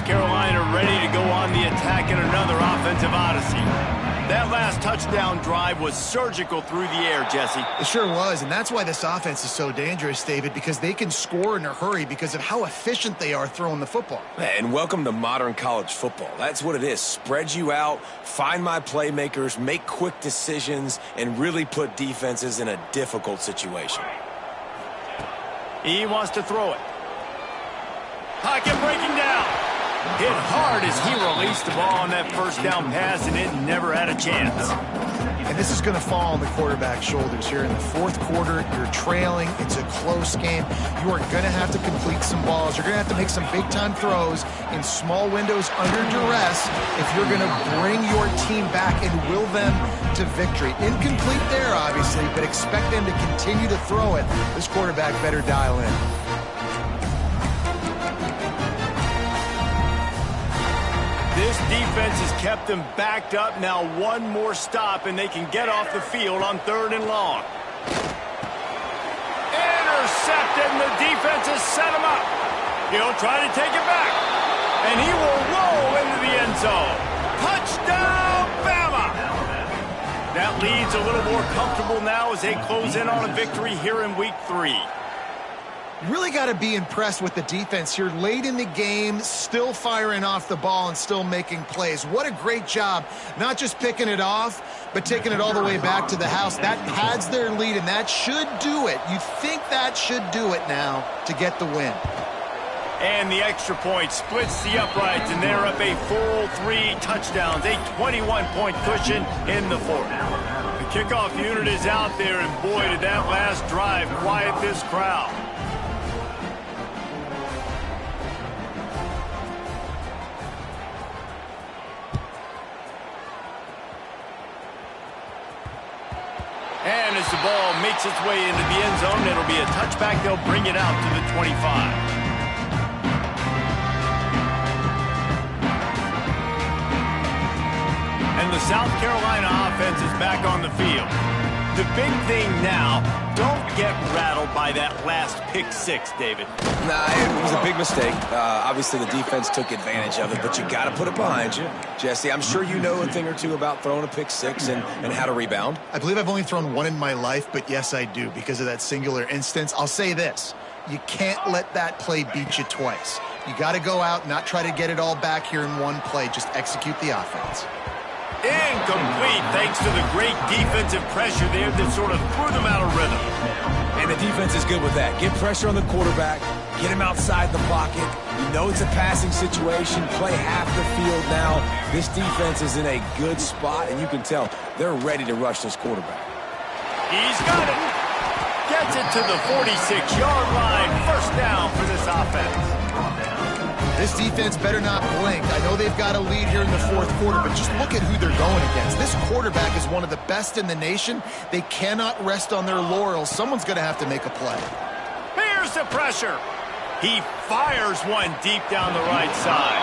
South Carolina ready to go on the attack in another offensive odyssey. That last touchdown drive was surgical through the air, Jesse. It sure was, and that's why this offense is so dangerous, David, because they can score in a hurry because of how efficient they are throwing the football. And welcome to modern college football. That's what it is. Spread you out, find my playmakers, make quick decisions, and really put defenses in a difficult situation. He wants to throw it. Pocket breaking down. Hit hard as he released the ball on that first down pass, and it never had a chance. And this is going to fall on the quarterback's shoulders here in the fourth quarter. You're trailing. It's a close game. You are going to have to complete some balls. You're going to have to make some big-time throws in small windows under duress if you're going to bring your team back and will them to victory. Incomplete there, obviously, but expect them to continue to throw it. This quarterback better dial in. This defense has kept them backed up. Now one more stop, and they can get off the field on 3rd and long. Intercepted, and the defense has set him up. He'll try to take it back, and he will roll into the end zone. Touchdown, Bama! That lead's a little more comfortable now as they close in on a victory here in Week 3. Really got to be impressed with the defense here late in the game, still firing off the ball and still making plays. What a great job, not just picking it off, but taking it all the way back to the house. That pads their lead, and that should do it. You think that should do it now to get the win. And the extra point splits the uprights, and they're up a full 3 touchdowns, a 21-point cushion in the fourth. The kickoff unit is out there, and boy, did that last drive quiet this crowd. And as the ball makes its way into the end zone, it'll be a touchback. They'll bring it out to the 25. And the South Carolina offense is back on the field. The big thing now, don't get rattled by that last pick 6, David. Nah, it was a big mistake. Obviously, the defense took advantage of it, but you got to put it behind you. Jesse, I'm sure you know a thing or two about throwing a pick 6 and how to rebound. I believe I've only thrown one in my life, but yes, I do because of that singular instance. I'll say this. You can't let that play beat you twice. You got to go out and not try to get it all back here in one play. Just execute the offense. Incomplete, thanks to the great defensive pressure there that sort of threw them out of rhythm. And the defense is good with that. Get pressure on the quarterback, get him outside the pocket. You know it's a passing situation. Play half the field now. This defense is in a good spot, and you can tell they're ready to rush this quarterback. He's got it. Gets it to the 46-yard line. First down for this offense. This defense better not blink. I know they've got a lead here in the fourth quarter, but just look at who they're going against. This quarterback is one of the best in the nation. They cannot rest on their laurels. Someone's going to have to make a play. Here's the pressure. He fires one deep down the right side.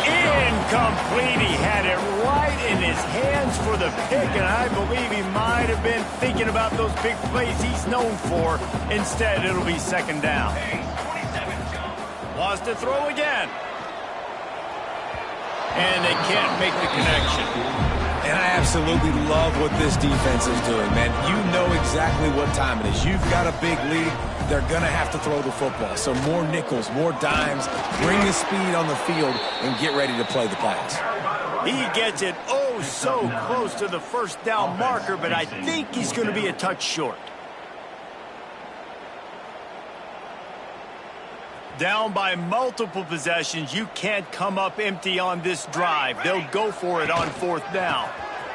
Incomplete. He had it right in his hands for the pick, and I believe he might have been thinking about those big plays he's known for. Instead, it'll be second down. Wants to throw again. And they can't make the connection. And I absolutely love what this defense is doing, man. You know exactly what time it is. You've got a big lead. They're going to have to throw the football. So more nickels, more dimes. Bring the speed on the field and get ready to play the pass. He gets it oh so close to the first down marker, but I think he's going to be a touch short. Down by multiple possessions, you can't come up empty on this drive. They'll go for it on fourth down.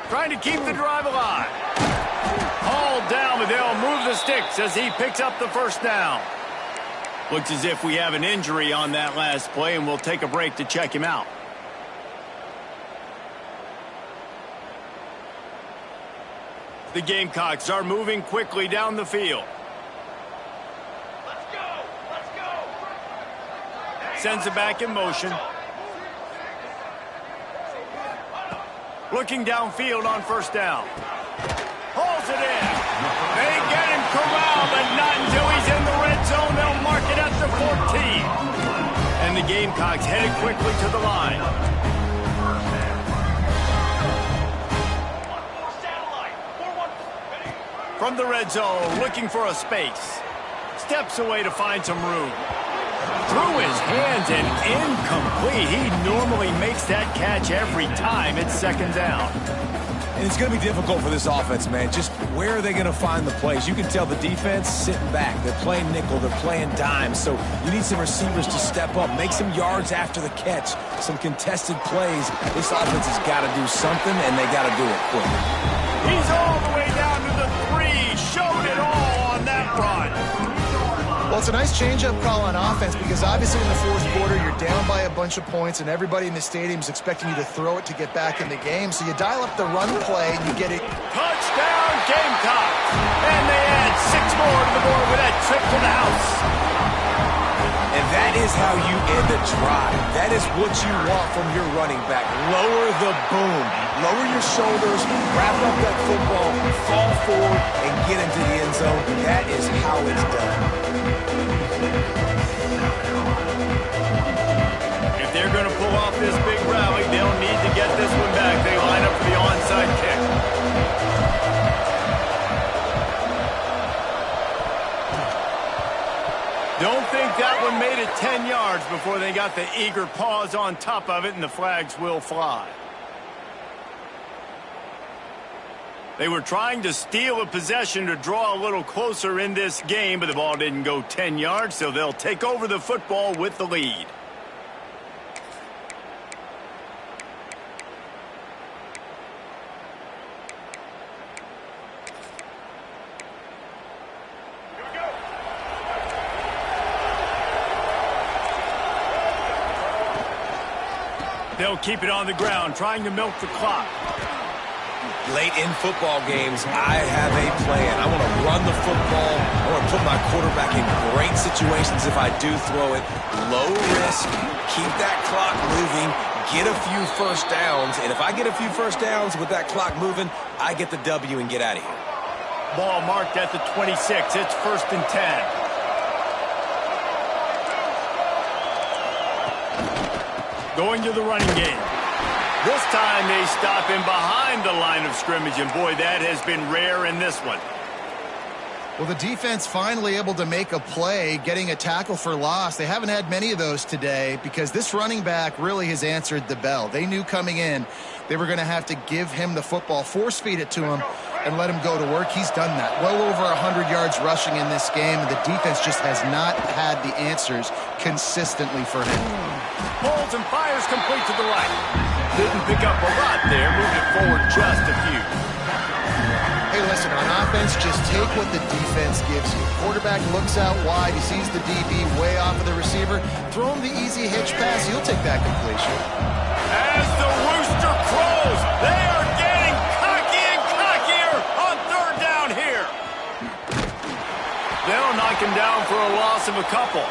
Trying to keep the drive alive. Hauled down, but they'll move the sticks as he picks up the first down. Looks as if we have an injury on that last play, and we'll take a break to check him out. The Gamecocks are moving quickly down the field. Sends it back in motion. Looking downfield on first down. Hauls it in. They get him corralled, but not until he's in the red zone. They'll mark it at the 14. And the Gamecocks headed quickly to the line. From the red zone, looking for a space. Steps away to find some room. Through his hands and incomplete. He normally makes that catch every time. It's second down. And it's going to be difficult for this offense, man. Just where are they going to find the plays? You can tell the defense sitting back. They're playing nickel. They're playing dime. So you need some receivers to step up, make some yards after the catch, some contested plays. This offense has got to do something, and they got to do it quick. He's all the way down to the 3. Showed it all on that run. Well, it's a nice change-up call on offense because obviously in the fourth quarter you're down by a bunch of points and everybody in the stadium is expecting you to throw it to get back in the game. So you dial up the run play and you get it. Touchdown Gamecocks! And they add 6 more to the board with that trip to the house. And that is how you end a drive. That is what you want from your running back. Lower the boom. Lower your shoulders, wrap up that football, fall forward, and get into the end zone. That is how it's done. If they're going to pull off this big rally, they'll need to get this one back. They line up for the onside kick. Don't think that one made it 10 yards before they got the eager paws on top of it, and the flags will fly. They were trying to steal a possession to draw a little closer in this game, but the ball didn't go 10 yards, so they'll take over the football with the lead. They'll keep it on the ground, trying to milk the clock. Late in football games, I have a plan. I want to run the football. I want to put my quarterback in great situations if I do throw it. Low risk, keep that clock moving, get a few first downs. And if I get a few first downs with that clock moving, I get the W and get out of here. Ball marked at the 26. It's 1st and 10. Going to the running game. This time they stop him behind the line of scrimmage, and boy, that has been rare in this one. Well, the defense finally able to make a play, getting a tackle for loss. They haven't had many of those today because this running back really has answered the bell. They knew coming in they were going to have to give him the football, force feed it to him, and let him go to work. He's done that. Well over 100 yards rushing in this game, and the defense just has not had the answers consistently for him. Pulls and fires complete to the right. Didn't pick up a lot there, moved it forward just a few. Hey, listen, on offense, just take what the defense gives you. Quarterback looks out wide, he sees the DB way off of the receiver. Throw him the easy hitch pass, he'll take that completion. As the rooster crows, they are getting cocky and cockier on 3rd down here. They'll knock him down for a loss of a couple.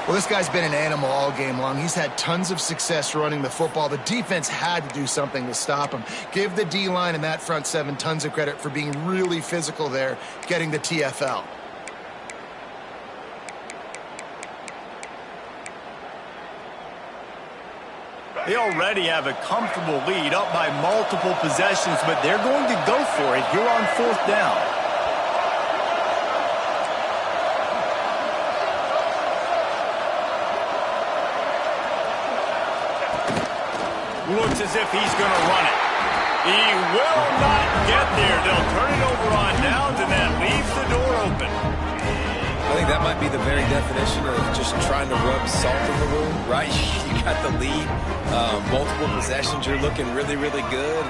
Well, this guy's been an animal all game long. He's had tons of success running the football. The defense had to do something to stop him. Give the D-line and that front 7 tons of credit for being really physical there, getting the TFL. They already have a comfortable lead, up by multiple possessions, but they're going to go for it here on 4th down. Looks as if he's going to run it. He will not get there. They'll turn it over on downs, and that leaves the door open. I think that might be the very definition of just trying to rub salt in the wound, right? You got the lead, multiple possessions, you're looking really, really good,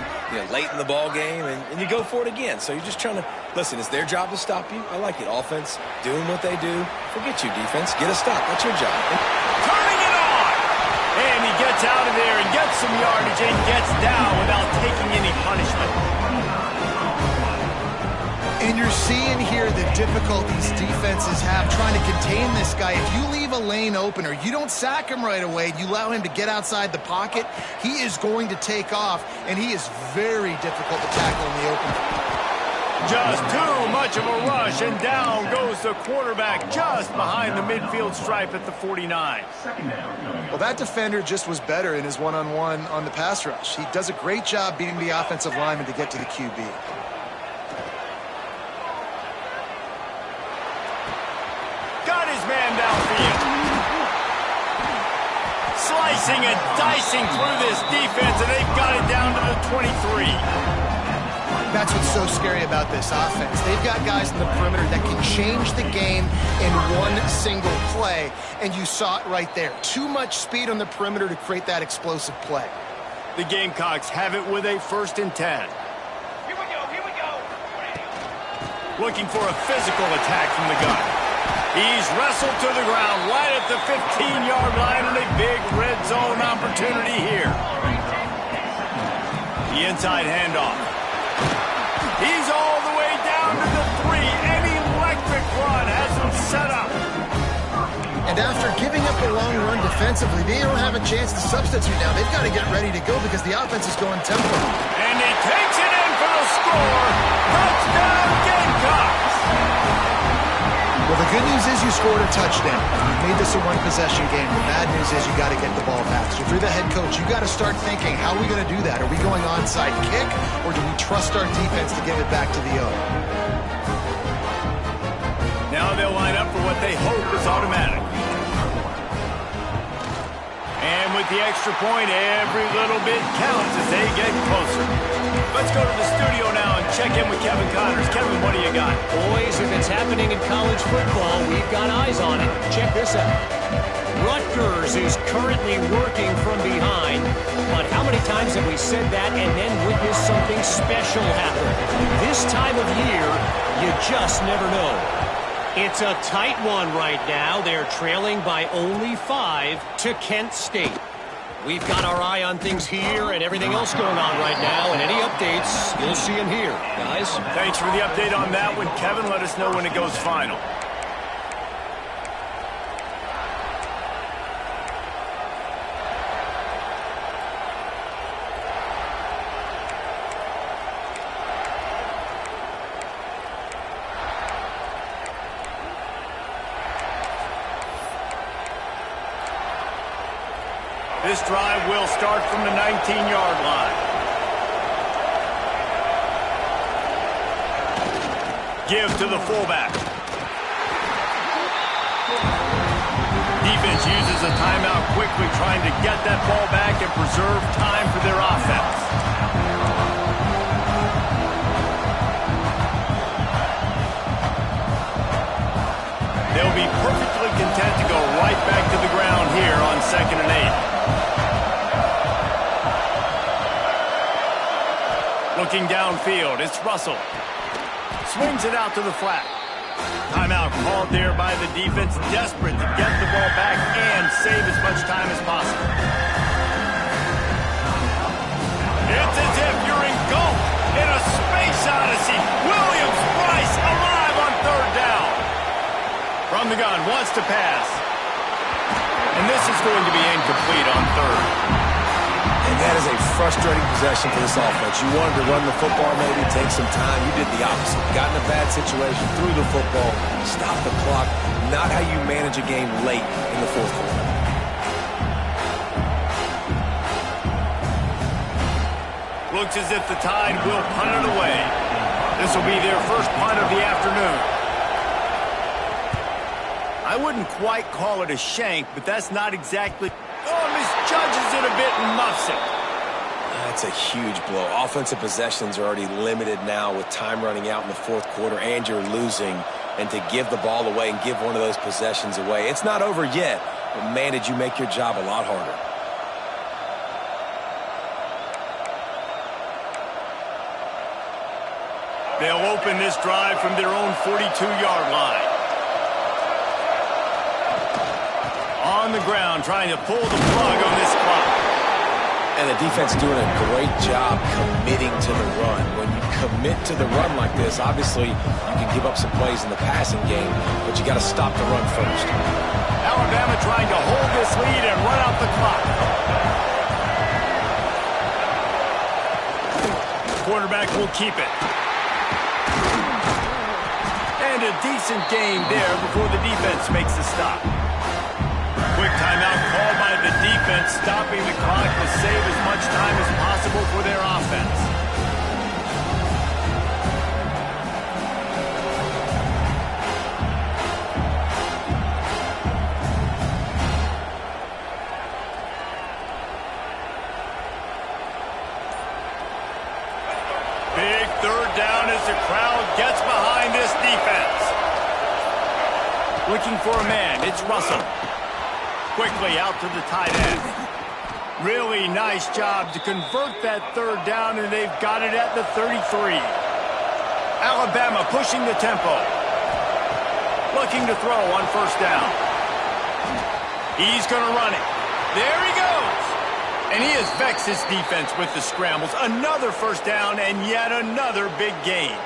late in the ball game, and you go for it again. So you're just trying to, listen, it's their job to stop you. I like it. Offense, doing what they do. Forget you, defense. Get a stop. That's your job. Turning it on! And he gets out of there and gets some yardage and gets down without taking any punishment. And you're seeing here the difficulties defenses have trying to contain this guy. If you leave a lane open or you don't sack him right away, you allow him to get outside the pocket, he is going to take off, and he is very difficult to tackle in the open. Just too much of a rush, and down goes the quarterback just behind the midfield stripe at the 49. Well, that defender just was better in his one-on-one on the pass rush. He does a great job beating the offensive lineman to get to the QB. Got his man downfield. Slicing and dicing through this defense, and they've got it down to the 23. That's what's so scary about this offense. They've got guys in the perimeter that can change the game in one single play, and you saw it right there. Too much speed on the perimeter to create that explosive play. The Gamecocks have it with a 1st and 10. Here we go. Looking for a physical attack from the gun. He's wrestled to the ground right at the 15-yard line, and a big red zone opportunity here. The inside handoff. He's all the way down to the 3. An electric run has him set up. And after giving up a long run defensively, they don't have a chance to substitute now. They've got to get ready to go because the offense is going tempo. And he takes it in for the score. Touchdown, Gamecocks. Well, the good news is you scored a touchdown. You've made this a one-possession game. The bad news is you got to get the ball back. So if you're the head coach, you got to start thinking, how are we going to do that? Are we going onside kick, or do we trust our defense to give it back to the O? Now they'll line up for what they hope is automatic. And with the extra point, every little bit counts as they get closer. Let's go to the studio now and check in with Kevin Connors. Kevin, what do you got? Boys, if it's happening in college football, we've got eyes on it. Check this out. Rutgers is currently working from behind, but how many times have we said that and then witnessed something special happen? This time of year, you just never know. It's a tight one right now. They're trailing by only 5 to Kent State. We've got our eye on things here and everything else going on right now, and any updates, you'll see them here, guys. Thanks for the update on that one, Kevin. Let us know when it goes final. This drive will start from the 19-yard line. Give to the fullback. Defense uses a timeout quickly, trying to get that ball back and preserve time for their offense. They'll be perfectly content to go right back to the ground here on 2nd and 8. Looking downfield, it's Russell. Swings it out to the flat. Timeout called there by the defense, desperate to get the ball back and save as much time as possible. It's as if you're engulfed in a space odyssey. Williams-Brice alive on 3rd down. From the gun, wants to pass. And this is going to be incomplete on 3rd. And that is a frustrating possession for this offense. You wanted to run the football, maybe take some time. You did the opposite. Got in a bad situation, threw the football, stopped the clock. Not how you manage a game late in the 4th quarter. Looks as if the Tide will punt it away. This will be their first punt of the afternoon. I wouldn't quite call it a shank, but that's not exactly... Oh, misjudges it a bit and muffs it. That's a huge blow. Offensive possessions are already limited now with time running out in the 4th quarter, and you're losing. And to give the ball away and give one of those possessions away, it's not over yet, but man, did you make your job a lot harder. They'll open this drive from their own 42-yard line. On the ground, trying to pull the plug on this clock. And the defense doing a great job committing to the run. When you commit to the run like this, obviously you can give up some plays in the passing game, but you got to stop the run first. Alabama trying to hold this lead and run out the clock. Quarterback will keep it. And a decent gain there before the defense makes the stop. Quick timeout called by the defense, stopping the clock to save as much time as possible for their offense. Big third down as the crowd gets behind this defense. Looking for a man, it's Russell. Quickly out to the tight end. Really nice job to convert that third down, and they've got it at the 33. Alabama pushing the tempo. Looking to throw on first down. He's going to run it. There he goes. And he has vexed his defense with the scrambles. Another first down and yet another big gain.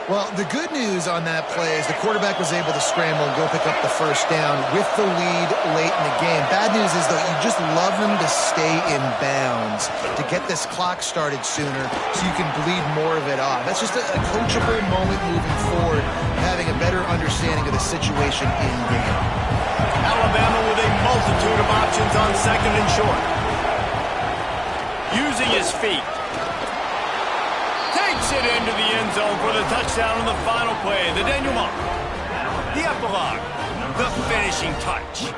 Well, the good news on that play is the quarterback was able to scramble and go pick up the first down with the lead late in the game. Bad news is, though, you just love him to stay in bounds to get this clock started sooner so you can bleed more of it off. That's just a coachable moment moving forward, having a better understanding of the situation in game. Alabama with a multitude of options on second and short. Using his feet. Takes it into the end zone for the touchdown on the final play. The denouement. The epilogue. The finishing touch.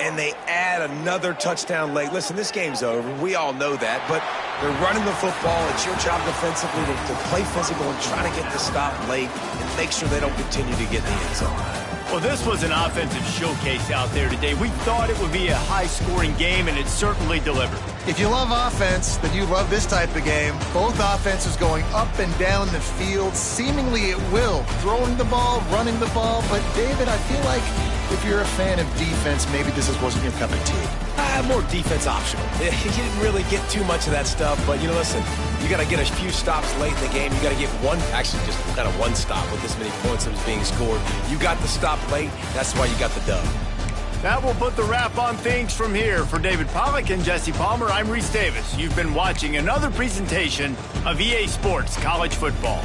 And they add another touchdown late. Listen, this game's over. We all know that, but they're running the football. It's your job defensively to play physical and try to get the stop late and make sure they don't continue to get in the end zone. Well, this was an offensive showcase out there today. We thought it would be a high-scoring game, and it certainly delivered. If you love offense, then you love this type of game. Both offenses going up and down the field, seemingly at will. Throwing the ball, running the ball. But, David, I feel like if you're a fan of defense, maybe this wasn't your cup of tea. More defense optional. You didn't really get too much of that stuff, but, listen, you got to get a few stops late in the game. You got to get just kind of one stop with this many points that was being scored. You got the stop late. That's why you got the dub. That will put the wrap on things from here. For David Pollack and Jesse Palmer, I'm Reese Davis. You've been watching another presentation of EA Sports College Football.